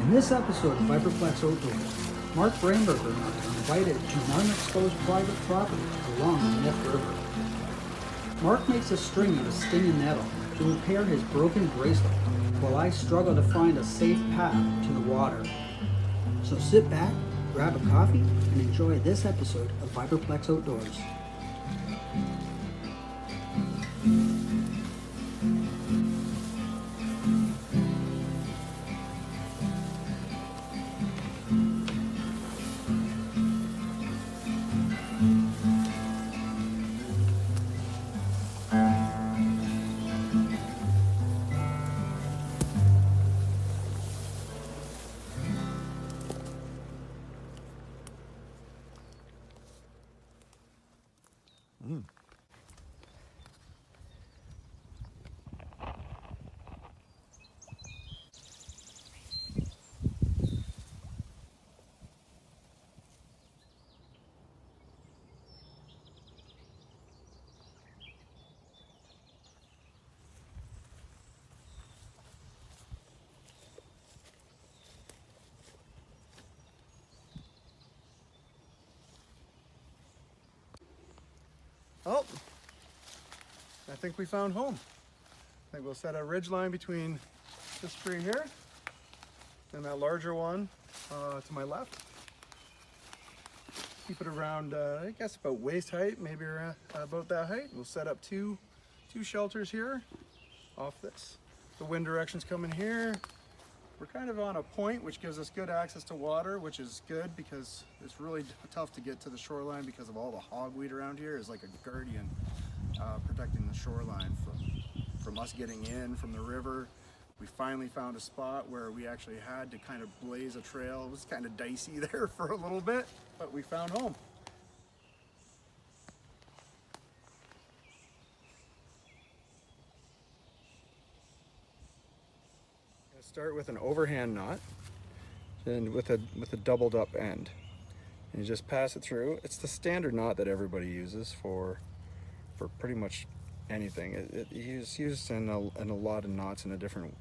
In this episode of Viperplex Outdoors, Mark Brainberger and I are invited to an unexposed private property along the Nith River. Mark makes a string of a stinging nettle to repair his broken bracelet, while I struggle to find a safe path to the water. So sit back, grab a coffee, and enjoy this episode of Viperplex Outdoors. Oh, I think we found home. I think we'll set a ridge line between this tree here and that larger one to my left. Keep it around, I guess about waist height, maybe about that height. We'll set up two shelters here off this. The wind direction's coming here. We're kind of on a point which gives us good access to water, which is good because it's really tough to get to the shoreline because of all the hogweed around here. Is like a guardian protecting the shoreline from us getting in from the river. We finally found a spot where we actually had to kind of blaze a trail. It was kind of dicey there for a little bit, but we found home. Start with an overhand knot and with a doubled up end, and you just pass it through. It's the standard knot that everybody uses for pretty much anything. It's used in a lot of knots in a different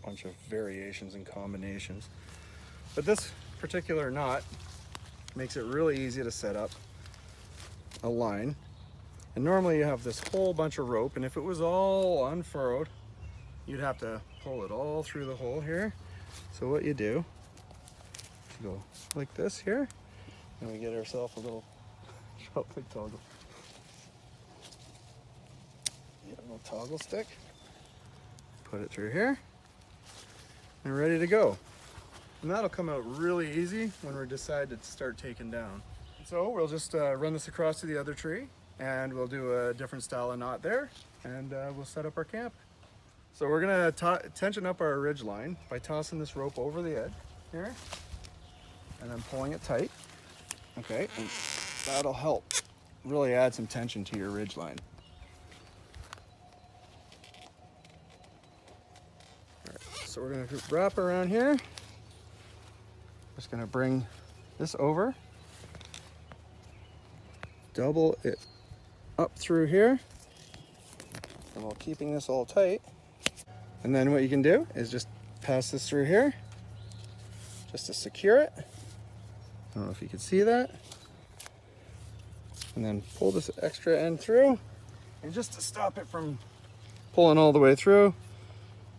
bunch of variations and combinations, but this particular knot makes it really easy to set up a line. And normally you have this whole bunch of rope, and if it was all unfurrowed, you'd have to pull it all through the hole here. So what you do, you go like this here, and we get ourselves a little shopping toggle. Get a little toggle stick, put it through here, and we're ready to go. And that'll come out really easy when we decide to start taking down. So we'll just run this across to the other tree, and we'll do a different style of knot there, and we'll set up our camp. So we're gonna tension up our ridge line by tossing this rope over the edge here and then pulling it tight. Okay, and that'll help really add some tension to your ridge line. All right, so we're gonna wrap around here. Just gonna bring this over, double it up through here, and while keeping this all tight. And then what you can do is just pass this through here, just to secure it. I don't know if you can see that. And then pull this extra end through. And just to stop it from pulling all the way through,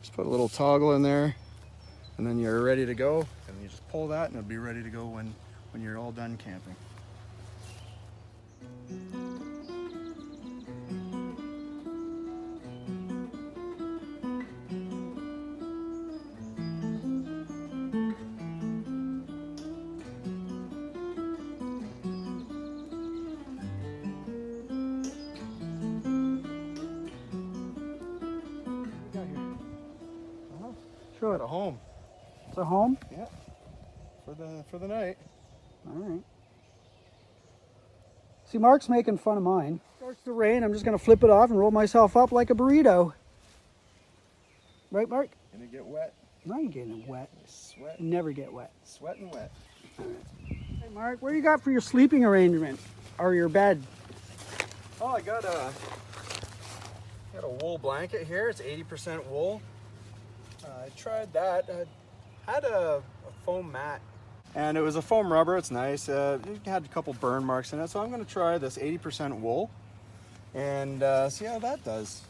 just put a little toggle in there. And then you're ready to go. And you just pull that and it'll be ready to go when you're all done camping. Sure. At a home. It's a home? Yeah. For the night. All right. See, Mark's making fun of mine. Starts to rain, I'm just going to flip it off and roll myself up like a burrito. Right, Mark? Gonna get wet. I ain't getting wet. Sweat. Never get wet. Sweat and wet. Hey, Mark, what do you got for your sleeping arrangement? Or your bed? Oh, I got a wool blanket here. It's 80% wool. I tried that. I had a foam mat, and it was a foam rubber. It's nice. It had a couple burn marks in it, so I'm going to try this 80% wool and see how that does.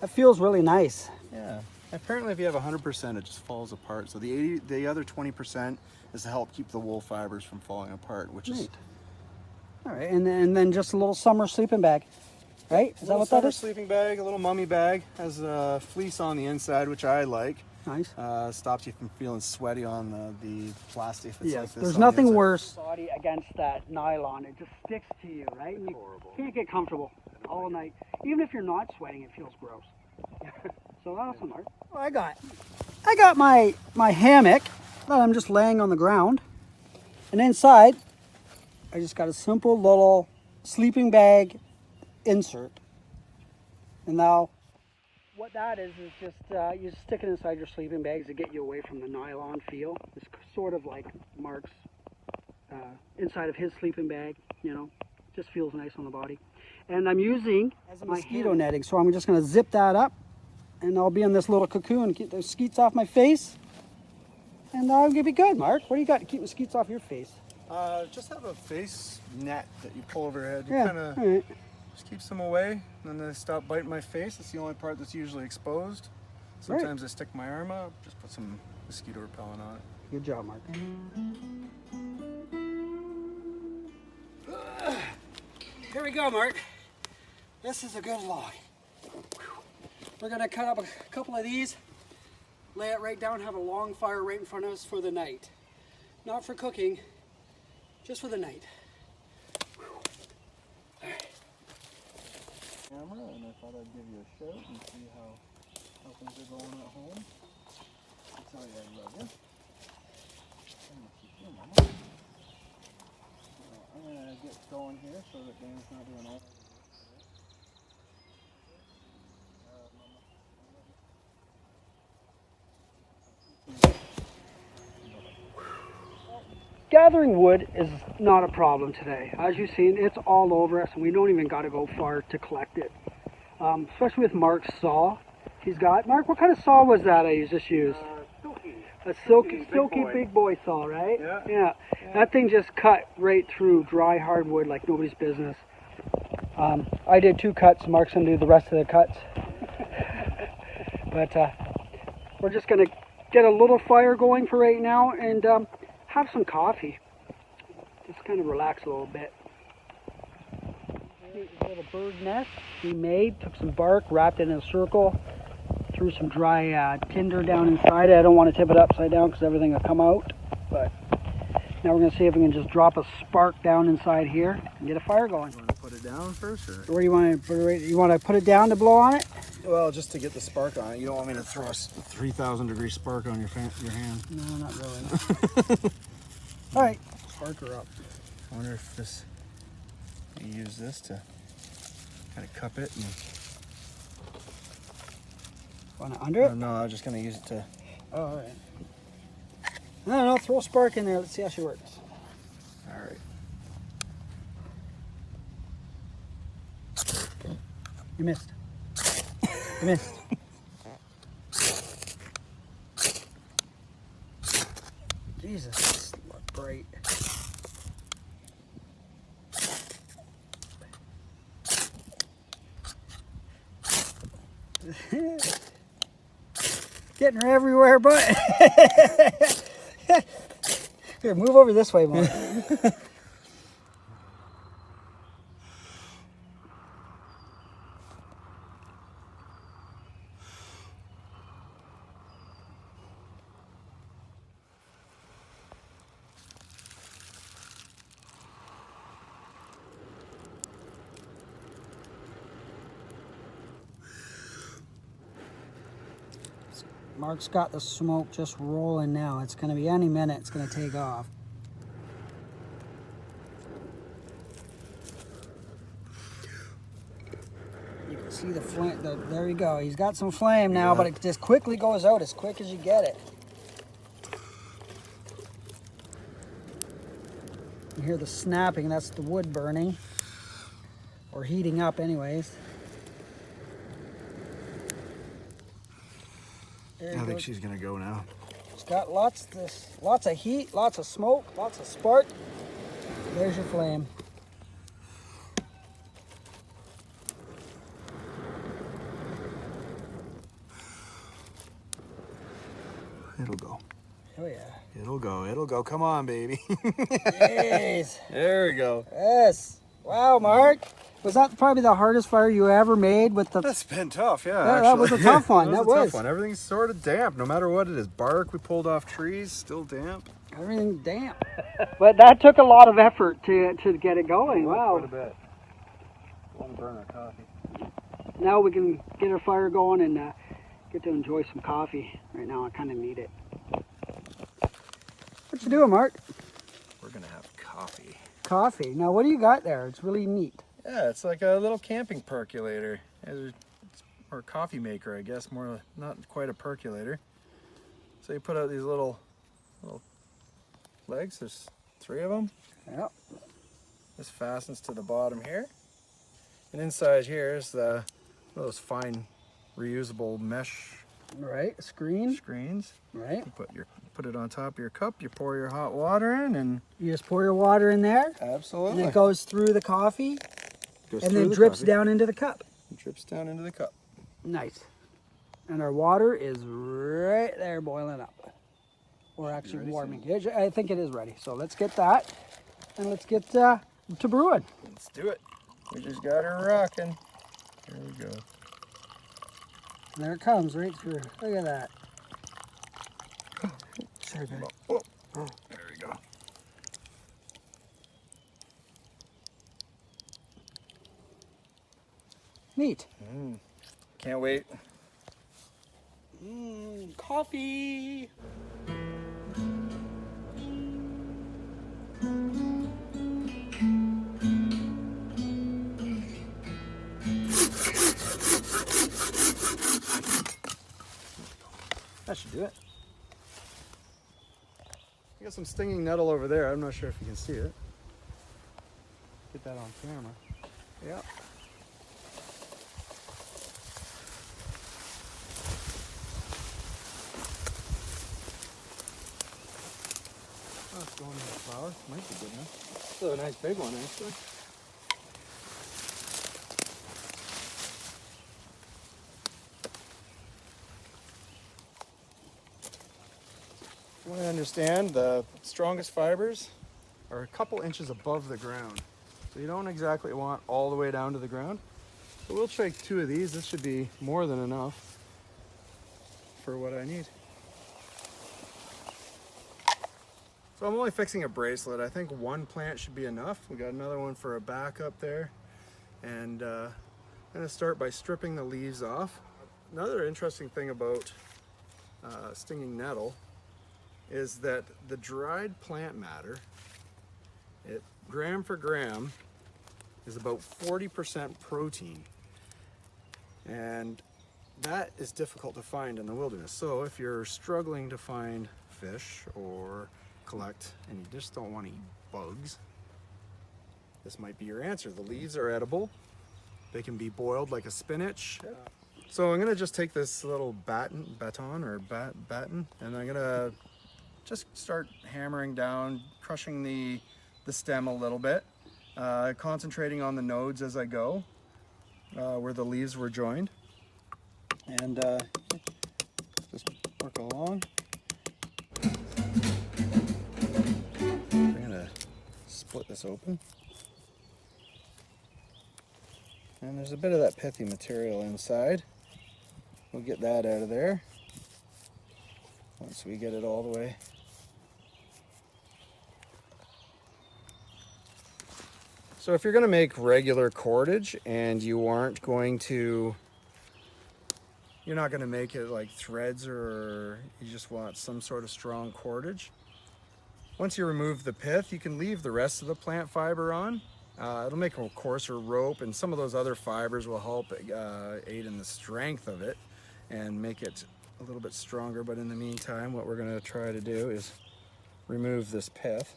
That feels really nice. Yeah. Apparently, if you have 100%, it just falls apart. So the other 20% is to help keep the wool fibers from falling apart, which is. Neat. All right, and then just a little summer sleeping bag, right? Is that what that is? Sleeping bag, a little mummy bag, has a fleece on the inside, which I like. Nice. Stops you from feeling sweaty on the plastic. If it's Yes, like this there's on the nothing inside. worse. Body against that nylon, it just sticks to you, right? And you can't get comfortable all night. Even if you're not sweating, it feels gross. So awesome, Mark. Well, I got my hammock that I'm just laying on the ground, and inside I just got a simple little sleeping bag insert. And now what that is just you stick it inside your sleeping bags to get you away from the nylon feel. It's sort of like Mark's inside of his sleeping bag, you know, just feels nice on the body. And I'm using as a mosquito netting, so I'm just going to zip that up, and I'll be in this little cocoon, get those skeets off my face, and I'll be good. Mark, what do you got to keep mosquitoes off your face? Just have a face net that you pull over your head. You Yeah, kind of all right. just keeps them away, and then they stop biting my face. It's the only part that's usually exposed. Sometimes I stick my arm up, just put some mosquito repellent on it. Good job, Mark. Here we go, Mark. This is a good log. We're gonna cut up a couple of these, lay it right down, have a long fire right in front of us for the night. Not for cooking, just for the night. Camera, and I thought I'd give you a shout and see how things are going at home. I'll tell you I love you. I'm gonna get going here so that Dan's not doing all. Gathering wood is not a problem today. As you've seen, it's all over us, and we don't even got to go far to collect it. Especially with Mark's saw he's got. Mark, what kind of saw was that I just used? A silky big boy saw, right? Yeah. That thing just cut right through dry hardwood like nobody's business. I did 2 cuts. Mark's gonna do the rest of the cuts. But we're just gonna get a little fire going for right now and have some coffee. Just kind of relax a little bit. A little bird nest we made. Took some bark, wrapped it in a circle. Threw some dry tinder down inside it. I don't want to tip it upside down because everything will come out. But now we're going to see if we can just drop a spark down inside here and get a fire going. You want to put it down first, or? Where do you want to put it? You want to put it down to blow on it? Well, just to get the spark on it. You don't want me to throw a 3,000 degree spark on your hand. No, not really. All right, spark her up. I wonder if you use this to kind of cup it. And, Want it under it? no, I'm just going to use it to. Oh, all right. No, throw a spark in there. Let's see how she works. All right. You missed. You missed. Jesus, this look bright. Getting her everywhere, but here, move over this way, Mark. Mark's got the smoke just rolling now. It's going to be any minute. It's going to take off. You can see the flame. There you go. He's got some flame now, but it just quickly goes out as quick as you get it. You hear the snapping. That's the wood burning. Or heating up anyways. There I you think go. she's gonna go now. It's got lots of heat, lots of smoke, lots of spark. There's your flame. It'll go. Oh yeah. It'll go. It'll go. Come on, baby. Yes. There we go. Yes. Wow, Mark. Was that probably the hardest fire you ever made with the... That's been tough, yeah. Yeah, that was a tough one. That was a tough one. Everything's sort of damp, no matter what it is. Bark we pulled off trees, still damp. Everything damp. But that took a lot of effort to get it going. Wow. Quite a bit. Want to burn our coffee. Now we can get our fire going and get to enjoy some coffee. Right now I kind of need it. What you doing, Mark? We're gonna have coffee. Coffee. Now what do you got there? It's really neat. Yeah, it's like a little camping percolator. Or coffee maker, I guess. More, not quite a percolator. So you put out these little legs. There's 3 of them. Yep. This fastens to the bottom here. And inside here is those fine reusable mesh Right. Screen. screens. Right. You put it on top of your cup, you pour your hot water in, and You just pour your water in there, absolutely. and it goes through the coffee, Goes and through then the drips coffee. down into the cup. It drips down into the cup. Nice. And our water is right there boiling up. Or actually ready warming. I think it is ready. So let's get that, and let's get to brewing. Let's do it. We just got her rocking. There we go. And there it comes right through. Look at that. Sorry, buddy. Oh, there we go. Neat. Can't wait. Coffee. That should do it. I got some stinging nettle over there. I'm not sure if you can see it. Get that on camera. Yeah. Oh, it's going in the flower. Might be good enough. Still a nice big one, actually. From what I understand, the strongest fibers are a couple inches above the ground. So you don't exactly want all the way down to the ground. But we'll take 2 of these. This should be more than enough for what I need. So I'm only fixing a bracelet. I think 1 plant should be enough. We got another one for a backup there. And I'm gonna start by stripping the leaves off. Another interesting thing about stinging nettle is that the dried plant matter, gram for gram, is about 40% protein. And that is difficult to find in the wilderness. So if you're struggling to find fish or collect and you just don't want to eat bugs, this might be your answer. The leaves are edible. They can be boiled like a spinach. So I'm gonna just take this little baton, and I'm gonna just start hammering down, crushing the stem a little bit, concentrating on the nodes as I go, where the leaves were joined, and just work along. I'm gonna split this open. And there's a bit of that pithy material inside. We'll get that out of there once we get it all the way. So if you're going to make regular cordage and you aren't going to, you're not going to make it like threads, or you just want some sort of strong cordage. Once you remove the pith, you can leave the rest of the plant fiber on. It'll make a coarser rope, and some of those other fibers will help aid in the strength of it and make it a little bit stronger. But in the meantime, what we're going to try to do is remove this pith.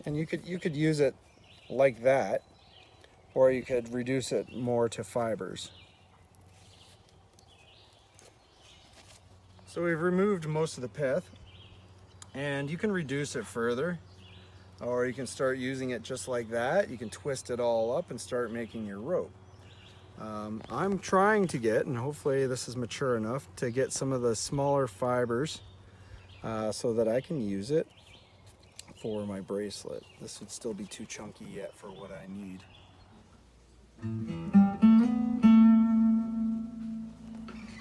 And you could use it like that, or you could reduce it more to fibers. So we've removed most of the pith, and you can reduce it further, or you can start using it just like that. You can twist it all up and start making your rope. I'm trying to get, and hopefully this is mature enough, to get some of the smaller fibers so that I can use it for my bracelet. This would still be too chunky yet for what I need.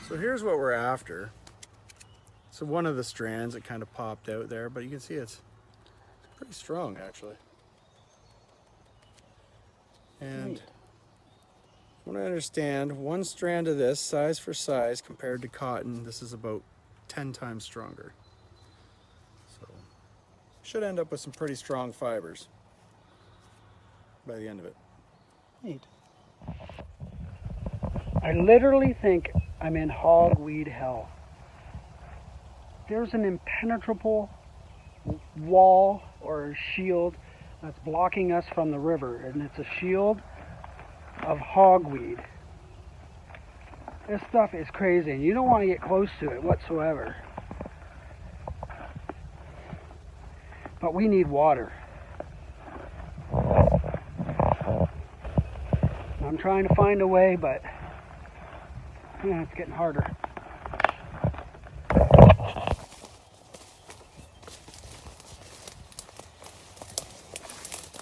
So here's what we're after. So one of the strands, it kind of popped out there, but you can see it's pretty strong actually. And from what I understand, one strand of this, size for size, compared to cotton, this is about 10 times stronger. So should end up with some pretty strong fibers by the end of it. Neat. I literally think I'm in hog weed hell. There's an impenetrable wall or shield that's blocking us from the river, and it's a shield of hogweed. This stuff is crazy, and you don't want to get close to it whatsoever. But we need water. I'm trying to find a way, but yeah, it's getting harder.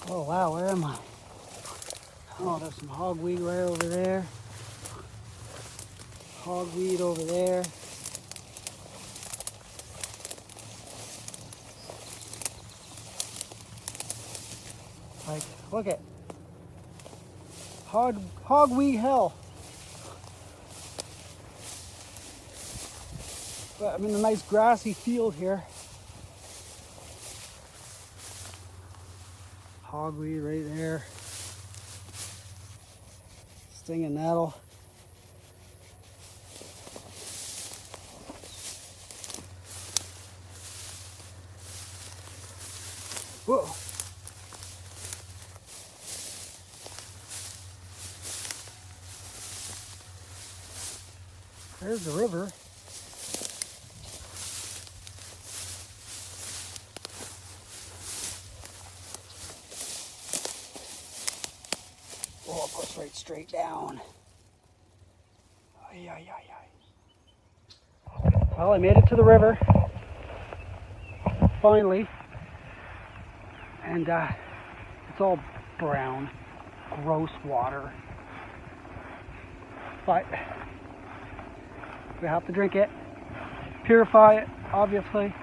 Oh wow, where am I? Oh, there's some hogweed right over there. Hogweed over there. Like, look at hogweed hell. But I'm in a nice grassy field here. Hogweed right there. Stinging nettle. Whoa. There's the river. Oh, it goes right straight down. Ay, ay, ay, ay. Well, I made it to the river. Finally. And it's all brown, gross water. But we have to drink it, purify it, obviously.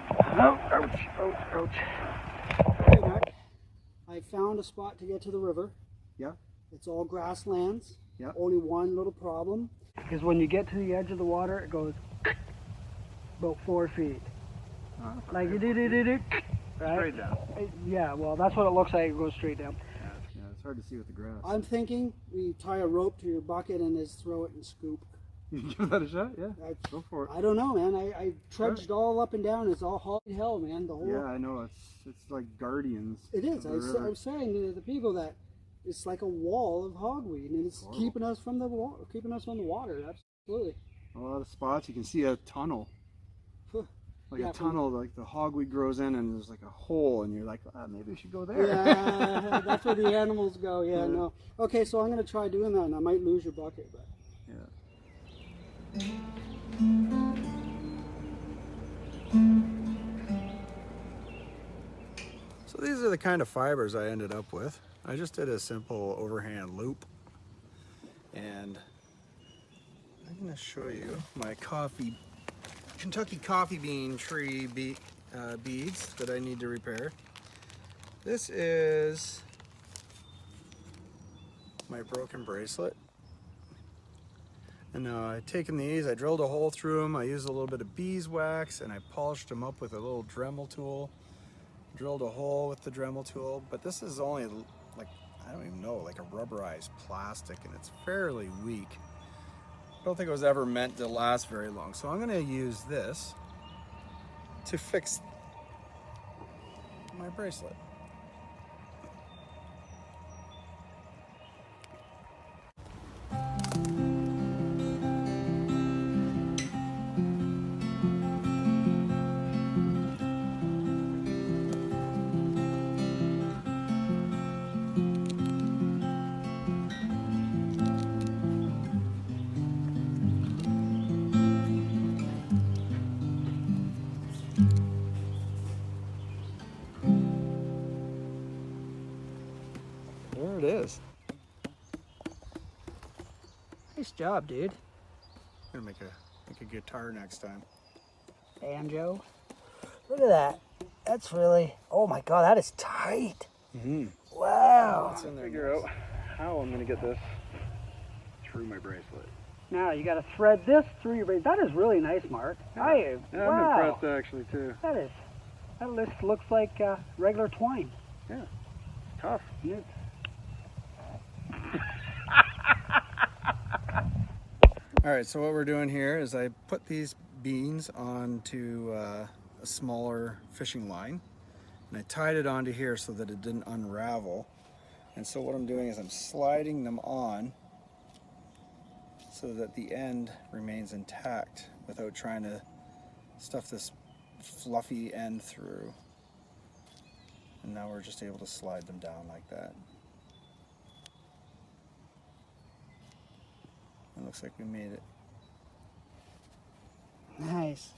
Oh, ouch, ouch, ouch. Okay, Mac, I found a spot to get to the river. Yeah. It's all grasslands. Yeah. Only one little problem is when you get to the edge of the water, it goes about 4 feet. Like you do, right? Straight down. Yeah, well, that's what it looks like. It goes straight down. Yeah, it's hard to see with the grass. I'm thinking we tie a rope to your bucket and just throw it and scoop. You give that a shot? Yeah. Go for it. I don't know, man. I trudged all up and down. It's all hog hell, man. The whole. Yeah, I know. It's like guardians. It is. I was saying to the people that it's like a wall of hogweed, and it's keeping us from the water. Absolutely. A lot of spots you can see a tunnel. Like Yeah, a tunnel, like the hogweed grows in, and there's like a hole, and you're like, maybe we should go there. Yeah, that's where the animals go. Yeah, no. Okay, so I'm gonna try doing that, and I might lose your bucket, but. Yeah. So these are the kind of fibers I ended up with. I just did a simple overhand loop, and I'm going to show you my Kentucky coffee bean tree beads that I need to repair. This is my broken bracelet. And I've taken these, I drilled a hole through them, I used a little bit of beeswax, and I polished them up with a little Dremel tool. Drilled a hole with the Dremel tool, but this is only like, I don't even know, like a rubberized plastic, and it's fairly weak. I don't think it was ever meant to last very long. So I'm gonna use this to fix my bracelet. Nice job, dude. I'm gonna make a guitar next time. Banjo. Look at that. That's really, oh my God, that is tight. Mm-hmm. Wow. Let's figure out how I'm gonna get this through my bracelet. Now you got to thread this through your bracelet. That is really nice, Mark. Yeah, Wow. I'm impressed actually too. That just looks like regular twine. Yeah, tough. It's, All right, so what we're doing here is I put these beans onto a smaller fishing line, and I tied it onto here so that it didn't unravel. And so what I'm doing is I'm sliding them on so that the end remains intact without trying to stuff this fluffy end through. And now we're just able to slide them down like that. It looks like we made it. nice.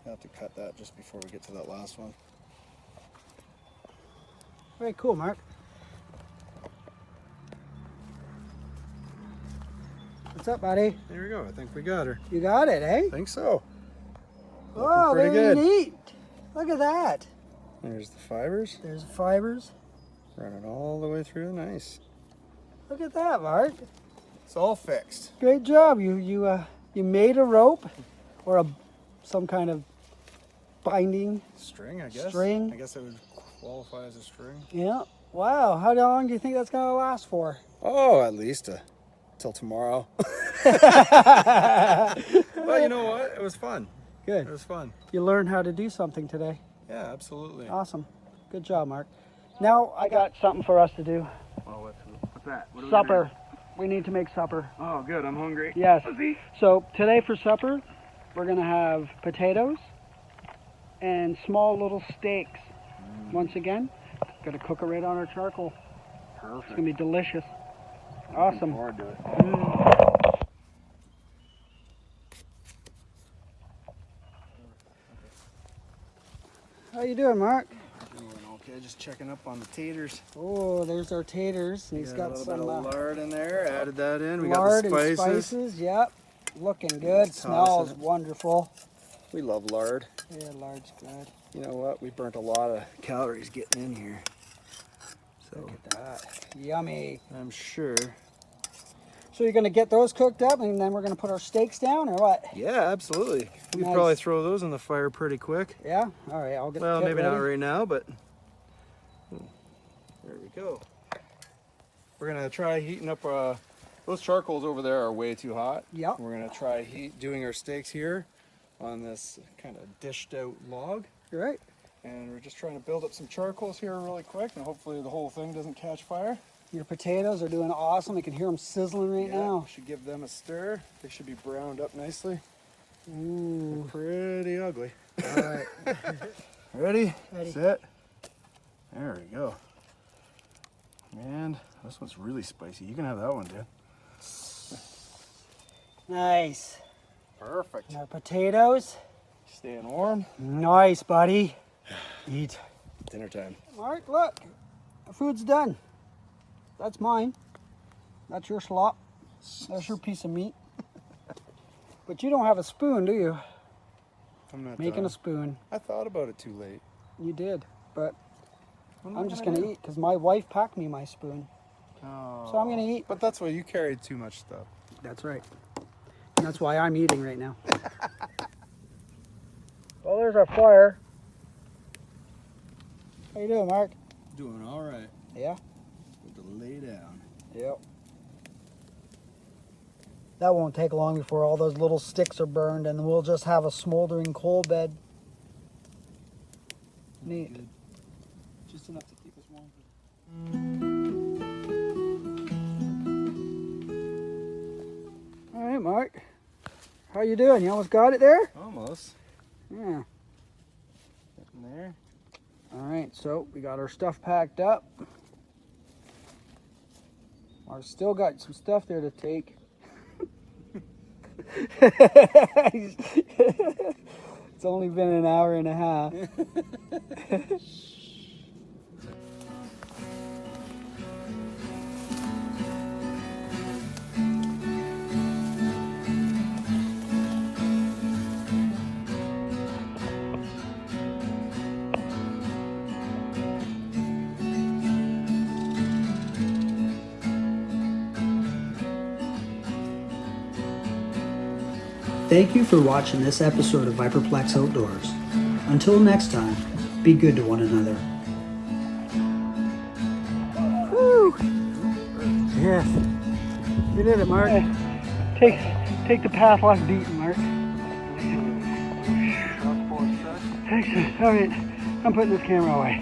I'll have to cut that just before we get to that last one. Very cool, Mark. What's up, buddy? There we go. I think we got her. You got it, eh? I think so. Oh, pretty very good. neat. Look at that. There's the fibers. There's the fibers. Running all the way through. Nice. Look at that, Mark. It's all fixed. Great job. You made a rope or some kind of binding. String, I guess. String. I guess it would qualify as a string. Yeah. Wow. How long do you think that's gonna last for? Oh, at least till tomorrow. Well, you know what? It was fun. Good. It was fun. You learned how to do something today. Yeah, absolutely. Awesome. Good job, Mark. Now I got something for us to do. Well, what's that? What are we Supper. We need to make supper. doing? Oh, good. I'm hungry. Yes. Let's eat. So today for supper, we're gonna have potatoes and small little steaks. Once again, gonna cook it right on our charcoal. Perfect. It's gonna be delicious. Awesome. Looking forward to it. How you doing, Mark? Doing okay. Just checking up on the taters. Oh, there's our taters. And he's got a little some bit of lard in there. Added that in. We got lard the and spices. spices. Yep. Looking good. Toss Smells it. wonderful. We love lard. Yeah, lard's good. You know what? We burnt a lot of calories getting in here. So Look at that. Yummy. I'm sure. So you're gonna get those cooked up, and then we're gonna put our steaks down, or what? Yeah, absolutely. We could Nice. probably throw those in the fire pretty quick. Yeah. All right. I'll get. Well, the pit maybe not ready. right now, but there we go. We're gonna try heating up. Those charcoals over there are way too hot. Yep. We're gonna try doing our steaks here on this kind of dished out log, You're right. and we're just trying to build up some charcoals here really quick, and hopefully the whole thing doesn't catch fire. Your potatoes are doing awesome. I can hear them sizzling right now. Should give them a stir. They should be browned up nicely. Ooh. Pretty ugly. All right. Ready? Ready. Set. There we go. And this one's really spicy. You can have that one, dude. Nice. Perfect. And our potatoes. Staying warm. Nice, buddy. Eat. Dinner time. Mark, look. The food's done. That's mine. That's your slop. That's your piece of meat. But you don't have a spoon, do you? I'm not Making done. a spoon. I thought about it too late. You did. But What am I'm I just gonna going to eat because my wife packed me my spoon. Oh. So I'm going to eat. But that's why you carried too much stuff. That's right. And that's why I'm eating right now. Well, there's our fire. How you doing, Mark? Doing all right. Yeah? To lay down. Yep. That won't take long before all those little sticks are burned, and then we'll just have a smoldering coal bed. Neat. Good. Just enough to keep us warm. All right, Mark. How you doing? You almost got it there? Almost. Yeah. Getting there. All right, so we got our stuff packed up. I've still got some stuff there to take. It's only been an hour and a half. Thank you for watching this episode of Viperplex Outdoors. Until next time, be good to one another. Woo! Yes. You did it, Mark. Take the path less beaten, Mark. Thanks. All right, I'm putting this camera away.